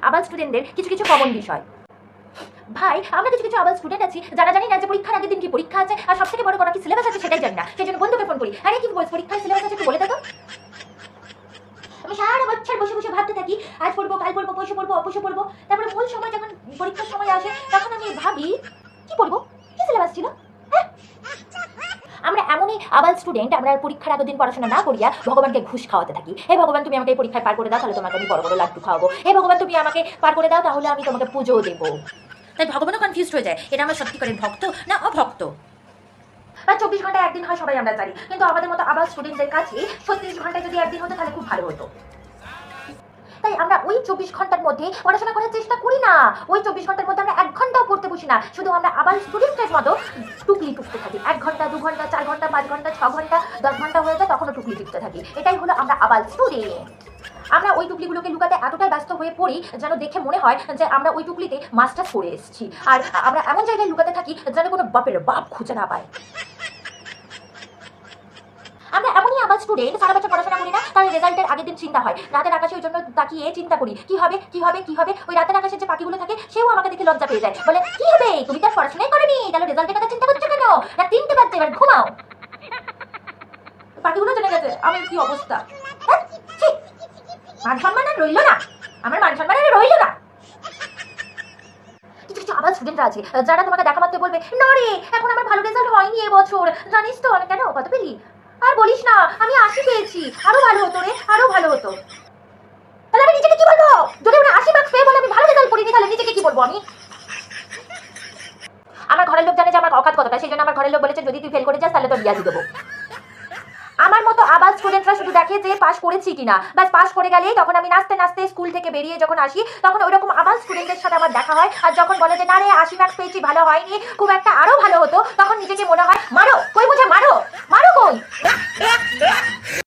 আবাল স্টুডেন্টদের কিছু কিছু কমন বিষয়। ভাই, আমরা কিছু কিছু আবাল স্টুডেন্ট আছি যারা জানি না যে পরীক্ষার আগের দিন কি পরীক্ষা আছে, আর সব থেকে বড় কথা কি সিলেবাস আছে সেটাই জানি না। সেই জন্য বন্ধুকে ফোন করি, আরে কি পরীক্ষার সিলেবাস আছে একটু বলে দাও তো। আমি সারা বছর বসে বসে ভাবতে থাকি, আজ পড়বো, কাল পড়বো, পরশু পড়বো, অপরশু পড়বো। তারপরে মূল সময় যখন পরীক্ষার সময় আসে তখন আমি ভাবি কি পড়বো, কি সিলেবাস ছিল। আমরা এমনই আবাল স্টুডেন্ট, আমরা পরীক্ষার আগের দিন পড়াশোনা না করিয়া ভগবানকে ঘুষ খাওয়াতে থাকি। হে ভগবান, তুমি আমাকে এই পরীক্ষায় পার করে দাও, তাহলে তোমাকে আমি বড় বড় লাড্ডু খাওয়াবো। হে ভগবান, তুমি আমাকে পার করে দাও, তাহলে আমি তোমাকে পুজো দেবো। তাই ভগবানও কনফিউজড হয়ে যায়, এটা আমার সত্যিকারের ভক্ত না অভক্ত। আর 24 ঘন্টায় একদিন হয় সবাই আমরা জানি, কিন্তু আমাদের মতো আবাল স্টুডেন্টদের কাছে 36 ঘন্টায় যদি একদিন হতো তাহলে খুব ভালো হতো। তাই আমরা ওই 24 ঘন্টার মধ্যে পড়াশোনা করার চেষ্টা করি না। ওই 24 ঘন্টার মধ্যে আমরা 1 ঘন্টাও পড়তে বসি না, শুধু আমরা আবার স্টুডেন্টের মতো টুকলি টুকতে থাকি। 1 ঘন্টা, 2 ঘন্টা, 4 ঘন্টা, 5 ঘন্টা, 6 ঘন্টা, 10 ঘন্টা হয়ে যায় তখনও টুকলি টুকতে থাকি। এটাই হলো আমরা আবাল স্টুডেন্ট। আমরা ওই টুকলিগুলোকে লুকাতে এতটাই ব্যস্ত হয়ে পড়ি যেন দেখে মনে হয় যে আমরা ওই টুকলিতে মাস্টার্স করে এসেছি। আর আমরা এমন জায়গায় লুকাতে থাকি যেন কোনো বাপের বাপ খুঁজে না পায়। আমরা এমনই আবার স্টুডেন্ট, সারা বছর পড়াশোনা করি না, তার রেজাল্টের আগের দিন চিন্তা হয়। রাতের আকাশে ওই জন্য তাকিয়ে চিন্তা করি কি হবে কি হবে কি হবে। ওই রাতের আকাশে যে পাখিগুলো থাকে সেও আমাকে দেখে লজ্জা পেয়ে যায়, বলে কি হবে, তুমি তার পড়াশোনাই করনি, তাহলে রেজাল্টের কথা চিন্তা করছো কেন, রাত 3টে বাজছে, এবার ঘুমাও। পাখিগুলো চলে গেছে, আমার কি অবস্থা। মান সম্মান আর রইল না, আমার মান সম্মান আর রইল না। কিছু কিছু আবার স্টুডেন্টরা আছে যারা তোমাকে দেখা মাত্র বলবে, না রে এখন আমার ভালো রেজাল্ট হয়নি এবছর, জানিস তো আমি কেন, কত পেলি, আর বলিস না আমি 80 পেয়েছি, আরো ভালো হতো রে, আরো ভালো হতো। তাহলে আমি নিজেকে কি বলবো, যদি ওরা 80 মার্কস পেয়ে বলে আমি ভালো রেজাল্ট করিনি, তাহলে নিজেকে কি বলবো আমি। আমার ঘরের লোক জানে যে আমার অকাত কতটা, সেই জন্য আমার ঘরের লোক বলেছে যদি তুই ফেল করে যাস তাহলে তোর বিয়া দিয়ে দেবো। আমার মতো আবার স্টুডেন্টরা শুধু দেখে যে পাস করেছি কিনা, বাস পাস করে গেলেই তখন আমি নাচতে নাচতে স্কুল থেকে বেরিয়ে যখন আসি তখন ওইরকম আবার স্টুডেন্টের সাথে আমার দেখা হয়। আর যখন বলে যে না রে 80 মার্কস পেয়েছি ভালো হয়নি, খুব একটা আরো ভালো হতো, তখন নিজেকে মনে হয় মারো, কই বুঝে মারো।